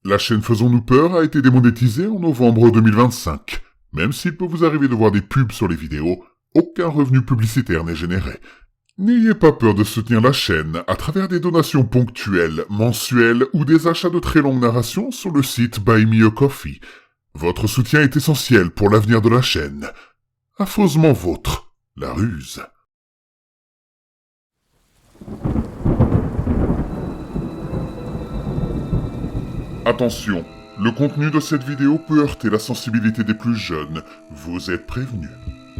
La chaîne Faisons-nous peur a été démonétisée en novembre 2025. Même s'il peut vous arriver de voir des pubs sur les vidéos, aucun revenu publicitaire n'est généré. N'ayez pas peur de soutenir la chaîne à travers des donations ponctuelles, mensuelles ou des achats de très longues narrations sur le site Buy Me a Coffee. Votre soutien est essentiel pour l'avenir de la chaîne. Affreusement vôtre, la ruse. Attention, le contenu de cette vidéo peut heurter la sensibilité des plus jeunes. Vous êtes prévenus.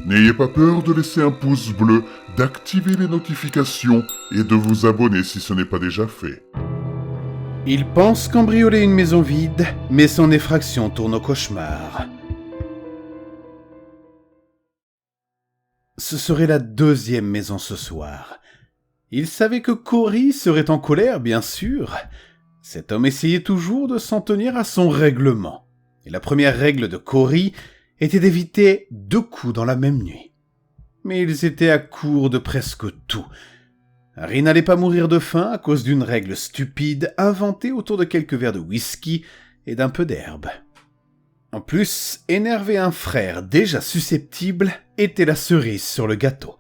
N'ayez pas peur de laisser un pouce bleu, d'activer les notifications et de vous abonner si ce n'est pas déjà fait. Il pense cambrioler une maison vide, mais son effraction tourne au cauchemar. Ce serait la deuxième maison ce soir. Il savait que Cory serait en colère, bien sûr. Cet homme essayait toujours de s'en tenir à son règlement. Et la première règle de Cory était d'éviter 2 coups dans la même nuit. Mais ils étaient à court de presque tout. Harry n'allait pas mourir de faim à cause d'une règle stupide inventée autour de quelques verres de whisky et d'un peu d'herbe. En plus, énerver un frère déjà susceptible était la cerise sur le gâteau.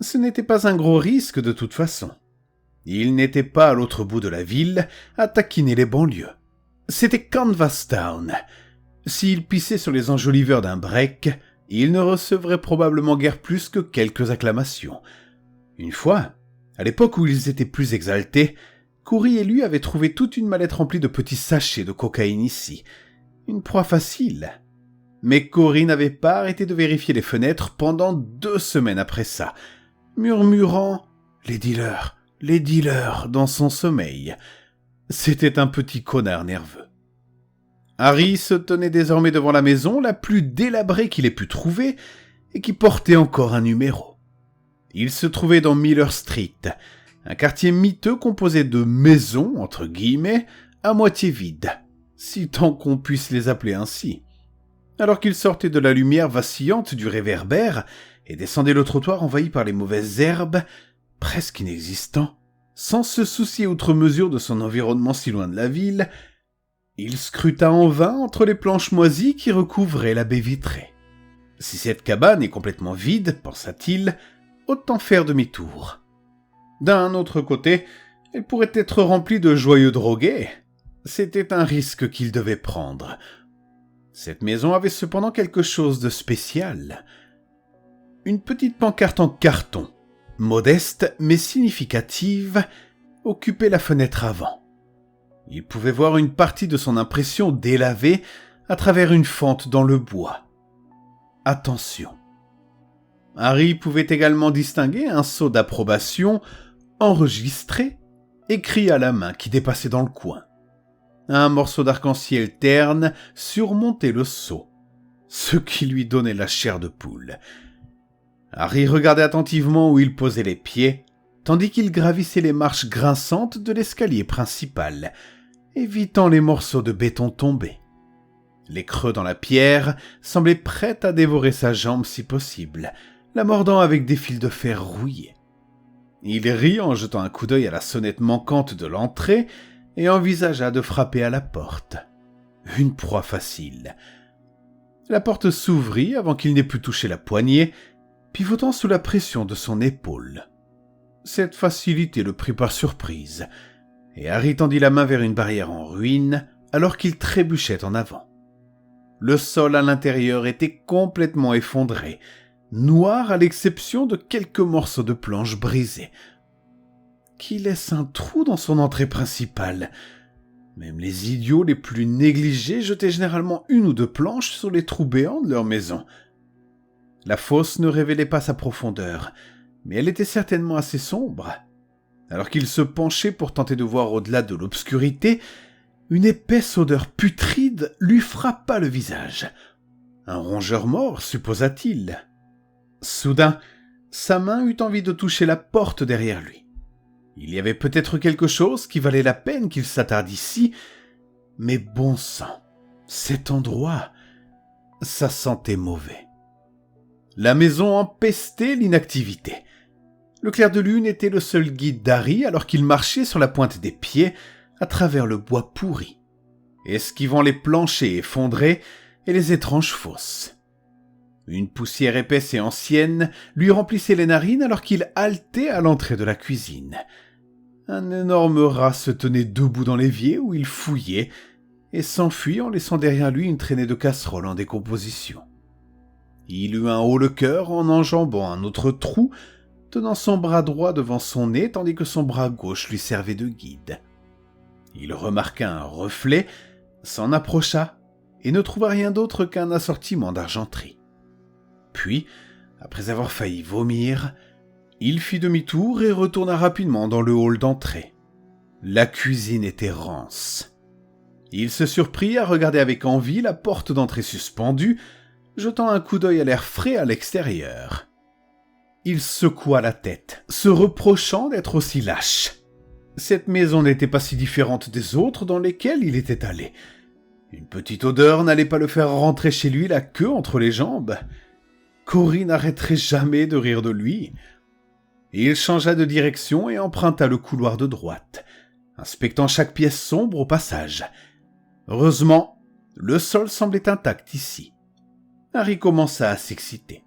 Ce n'était pas un gros risque de toute façon. Il n'était pas à l'autre bout de la ville à taquiner les banlieues. C'était Canvastown. S'il pissait sur les enjoliveurs d'un break, il ne recevrait probablement guère plus que quelques acclamations. Une fois, à l'époque où ils étaient plus exaltés, Cory et lui avaient trouvé toute une mallette remplie de petits sachets de cocaïne ici. Une proie facile. Mais Cory n'avait pas arrêté de vérifier les fenêtres pendant 2 semaines après ça, murmurant « les dealers » dans son sommeil. C'était un petit connard nerveux. Harry se tenait désormais devant la maison la plus délabrée qu'il ait pu trouver et qui portait encore un numéro. Il se trouvait dans Miller Street, un quartier miteux composé de maisons, entre guillemets, à moitié vides, si tant qu'on puisse les appeler ainsi. Alors qu'il sortait de la lumière vacillante du réverbère et descendait le trottoir envahi par les mauvaises herbes, presque inexistant, sans se soucier outre mesure de son environnement si loin de la ville, il scruta en vain entre les planches moisies qui recouvraient la baie vitrée. Si cette cabane est complètement vide, pensa-t-il, autant faire demi-tour. D'un autre côté, elle pourrait être remplie de joyeux drogués. C'était un risque qu'il devait prendre. Cette maison avait cependant quelque chose de spécial. Une petite pancarte en carton, modeste mais significative, occupait la fenêtre avant. Il pouvait voir une partie de son impression délavée à travers une fente dans le bois. Attention. Harry pouvait également distinguer un sceau d'approbation enregistré, écrit à la main qui dépassait dans le coin. Un morceau d'arc-en-ciel terne surmontait le sceau, ce qui lui donnait la chair de poule. Harry regardait attentivement où il posait les pieds, tandis qu'il gravissait les marches grinçantes de l'escalier principal, évitant les morceaux de béton tombés. Les creux dans la pierre semblaient prêts à dévorer sa jambe si possible, la mordant avec des fils de fer rouillés. Il rit en jetant un coup d'œil à la sonnette manquante de l'entrée et envisagea de frapper à la porte. Une proie facile. La porte s'ouvrit avant qu'il n'ait pu toucher la poignée, pivotant sous la pression de son épaule. Cette facilité le prit par surprise, et Harry tendit la main vers une barrière en ruine alors qu'il trébuchait en avant. Le sol à l'intérieur était complètement effondré, noir à l'exception de quelques morceaux de planches brisés, qui laissent un trou dans son entrée principale. Même les idiots les plus négligés jetaient généralement 1 ou 2 planches sur les trous béants de leur maison. La fosse ne révélait pas sa profondeur, mais elle était certainement assez sombre. Alors qu'il se penchait pour tenter de voir au-delà de l'obscurité, une épaisse odeur putride lui frappa le visage. Un rongeur mort, supposa-t-il. Soudain, sa main eut envie de toucher la porte derrière lui. Il y avait peut-être quelque chose qui valait la peine qu'il s'attarde ici, mais bon sang, cet endroit, ça sentait mauvais. La maison empestait l'inactivité. Le clair de lune était le seul guide d'Harry alors qu'il marchait sur la pointe des pieds à travers le bois pourri. esquivant les planchers effondrés et les étranges fosses. Une poussière épaisse et ancienne lui remplissait les narines alors qu'il haletait à l'entrée de la cuisine. Un énorme rat se tenait debout dans l'évier où il fouillait et s'enfuit en laissant derrière lui une traînée de casseroles en décomposition. Il eut un haut-le-cœur en enjambant un autre trou, tenant son bras droit devant son nez tandis que son bras gauche lui servait de guide. Il remarqua un reflet, s'en approcha et ne trouva rien d'autre qu'un assortiment d'argenterie. Puis, après avoir failli vomir, il fit demi-tour et retourna rapidement dans le hall d'entrée. La cuisine était rance. Il se surprit à regarder avec envie la porte d'entrée suspendue, jetant un coup d'œil à l'air frais à l'extérieur. Il secoua la tête, se reprochant d'être aussi lâche. Cette maison n'était pas si différente des autres dans lesquelles il était allé. Une petite odeur n'allait pas le faire rentrer chez lui la queue entre les jambes. Cory n'arrêterait jamais de rire de lui. Il changea de direction et emprunta le couloir de droite, inspectant chaque pièce sombre au passage. Heureusement, le sol semblait intact ici. Harry commença à s'exciter.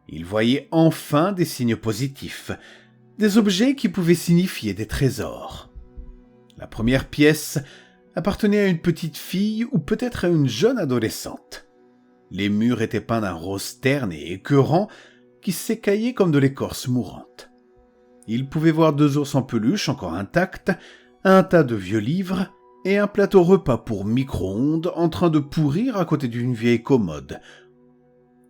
Il voyait enfin des signes positifs, des objets qui pouvaient signifier des trésors. La première pièce appartenait à une petite fille ou peut-être à une jeune adolescente. Les murs étaient peints d'un rose terne et écœurant qui s'écaillait comme de l'écorce mourante. Il pouvait voir 2 ours en peluche encore intacts, un tas de vieux livres et un plateau repas pour micro-ondes en train de pourrir à côté d'une vieille commode.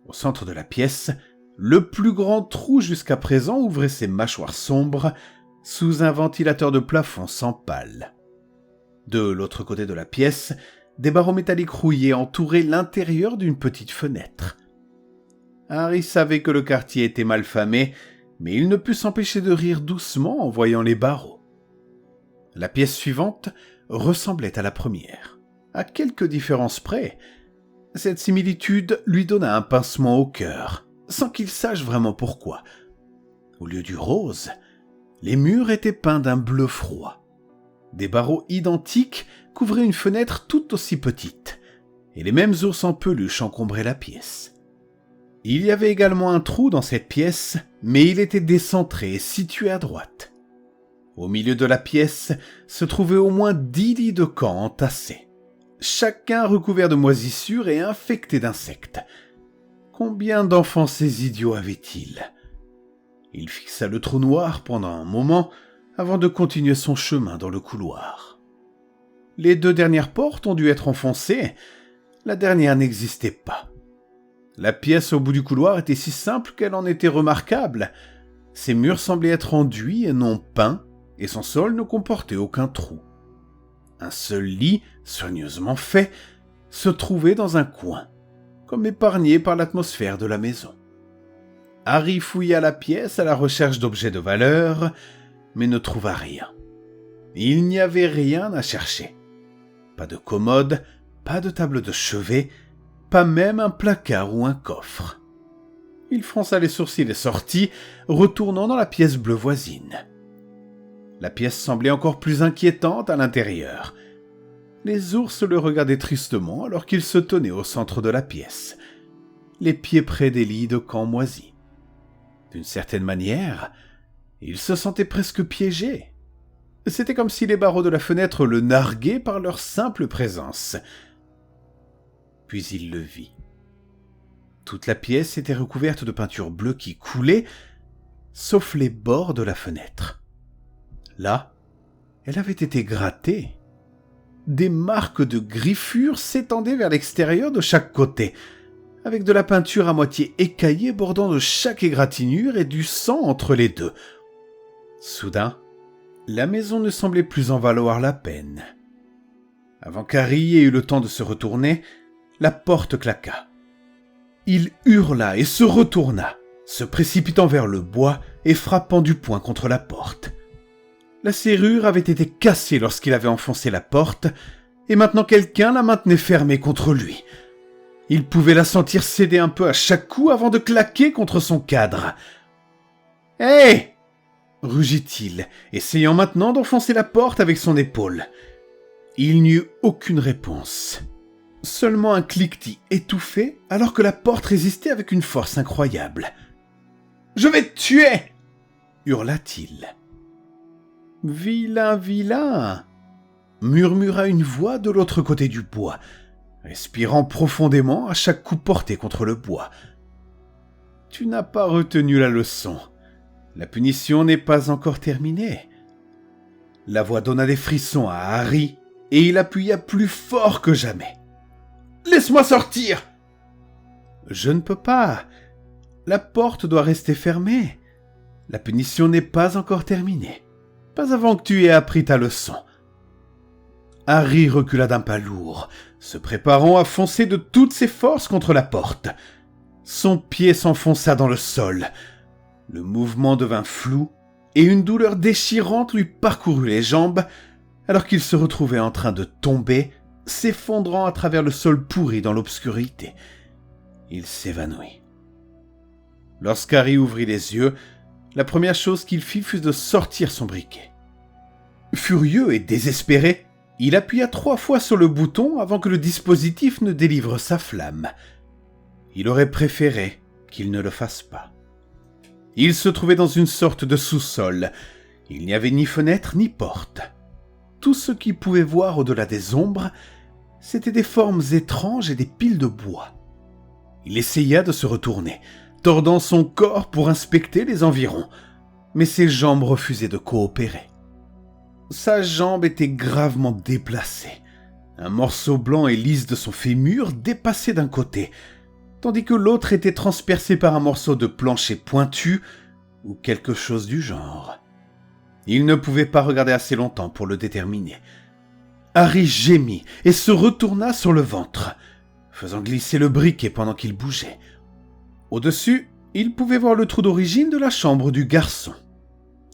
Au centre de la pièce, le plus grand trou jusqu'à présent ouvrait ses mâchoires sombres sous un ventilateur de plafond sans pales. De l'autre côté de la pièce, des barreaux métalliques rouillés entouraient l'intérieur d'une petite fenêtre. Harry savait que le quartier était mal famé, mais il ne put s'empêcher de rire doucement en voyant les barreaux. La pièce suivante ressemblait à la première, à quelques différences près. Cette similitude lui donna un pincement au cœur, sans qu'il sache vraiment pourquoi. Au lieu du rose, les murs étaient peints d'un bleu froid. Des barreaux identiques couvraient une fenêtre tout aussi petite, et les mêmes ours en peluche encombraient la pièce. Il y avait également un trou dans cette pièce, mais il était décentré et situé à droite. Au milieu de la pièce se trouvaient au moins 10 lits de camp entassés, chacun recouvert de moisissures et infecté d'insectes. Combien d'enfants ces idiots avaient-ils ? Il fixa le trou noir pendant un moment avant de continuer son chemin dans le couloir. Les 2 dernières portes ont dû être enfoncées, la dernière n'existait pas. La pièce au bout du couloir était si simple qu'elle en était remarquable. Ses murs semblaient être enduits et non peints, et son sol ne comportait aucun trou. Un seul lit, soigneusement fait, se trouvait dans un coin, comme épargné par l'atmosphère de la maison. Harry fouilla la pièce à la recherche d'objets de valeur, mais ne trouva rien. Il n'y avait rien à chercher. Pas de commode, pas de table de chevet, pas même un placard ou un coffre. Il fronça les sourcils et sortit, retournant dans la pièce bleue voisine. La pièce semblait encore plus inquiétante à l'intérieur. Les ours le regardaient tristement alors qu'il se tenait au centre de la pièce, les pieds près des lits de camp moisis. D'une certaine manière, il se sentait presque piégé. C'était comme si les barreaux de la fenêtre le narguaient par leur simple présence. Puis il le vit. Toute la pièce était recouverte de peinture bleue qui coulait, sauf les bords de la fenêtre. Là, elle avait été grattée. Des marques de griffures s'étendaient vers l'extérieur de chaque côté, avec de la peinture à moitié écaillée bordant de chaque égratignure et du sang entre les deux. Soudain, la maison ne semblait plus en valoir la peine. Avant qu'Harry ait eu le temps de se retourner, la porte claqua. Il hurla et se retourna, se précipitant vers le bois et frappant du poing contre la porte. La serrure avait été cassée lorsqu'il avait enfoncé la porte, et maintenant quelqu'un la maintenait fermée contre lui. Il pouvait la sentir céder un peu à chaque coup avant de claquer contre son cadre. « Hé !» rugit-il, essayant maintenant d'enfoncer la porte avec son épaule. Il n'y eut aucune réponse. Seulement un cliquetis étouffé alors que la porte résistait avec une force incroyable. « Je vais te tuer !» hurla-t-il. « Vilain, vilain !» murmura une voix de l'autre côté du bois, respirant profondément à chaque coup porté contre le bois. « Tu n'as pas retenu la leçon. La punition n'est pas encore terminée. » La voix donna des frissons à Harry et il appuya plus fort que jamais. « Laisse-moi sortir !»« Je ne peux pas. La porte doit rester fermée. La punition n'est pas encore terminée. Pas avant que tu aies appris ta leçon. » Harry recula d'un pas lourd, se préparant à foncer de toutes ses forces contre la porte. Son pied s'enfonça dans le sol. Le mouvement devint flou et une douleur déchirante lui parcourut les jambes alors qu'il se retrouvait en train de tomber, s'effondrant à travers le sol pourri dans l'obscurité. Il s'évanouit. Lorsqu'Harry ouvrit les yeux, la première chose qu'il fit fut de sortir son briquet. Furieux et désespéré, il appuya 3 fois sur le bouton avant que le dispositif ne délivre sa flamme. Il aurait préféré qu'il ne le fasse pas. Il se trouvait dans une sorte de sous-sol. Il n'y avait ni fenêtre ni porte. Tout ce qu'il pouvait voir au-delà des ombres, c'étaient des formes étranges et des piles de bois. Il essaya de se retourner, tordant son corps pour inspecter les environs, mais ses jambes refusaient de coopérer. Sa jambe était gravement déplacée. Un morceau blanc et lisse de son fémur dépassait d'un côté, tandis que l'autre était transpercé par un morceau de plancher pointu ou quelque chose du genre. Il ne pouvait pas regarder assez longtemps pour le déterminer. Harry gémit et se retourna sur le ventre, faisant glisser le briquet pendant qu'il bougeait. Au-dessus, il pouvait voir le trou d'origine de la chambre du garçon.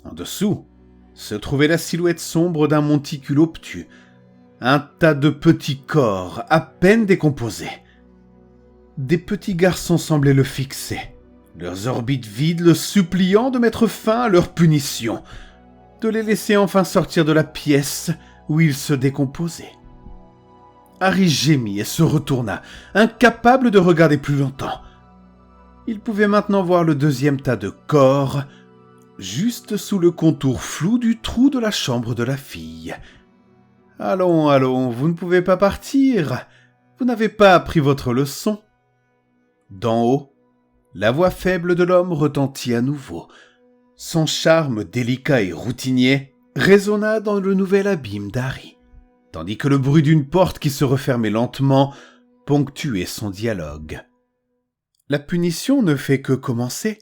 En dessous, se trouvait la silhouette sombre d'un monticule obtus, un tas de petits corps à peine décomposés. Des petits garçons semblaient le fixer, leurs orbites vides le suppliant de mettre fin à leur punition, de les laisser enfin sortir de la pièce où ils se décomposaient. Harry gémit et se retourna, incapable de regarder plus longtemps. Il pouvait maintenant voir le deuxième tas de corps, juste sous le contour flou du trou de la chambre de la fille. « Allons, allons, vous ne pouvez pas partir. Vous n'avez pas appris votre leçon. » D'en haut, la voix faible de l'homme retentit à nouveau. Son charme délicat et routinier résonna dans le nouvel abîme d'Harry, tandis que le bruit d'une porte qui se refermait lentement ponctuait son dialogue. La punition ne fait que commencer.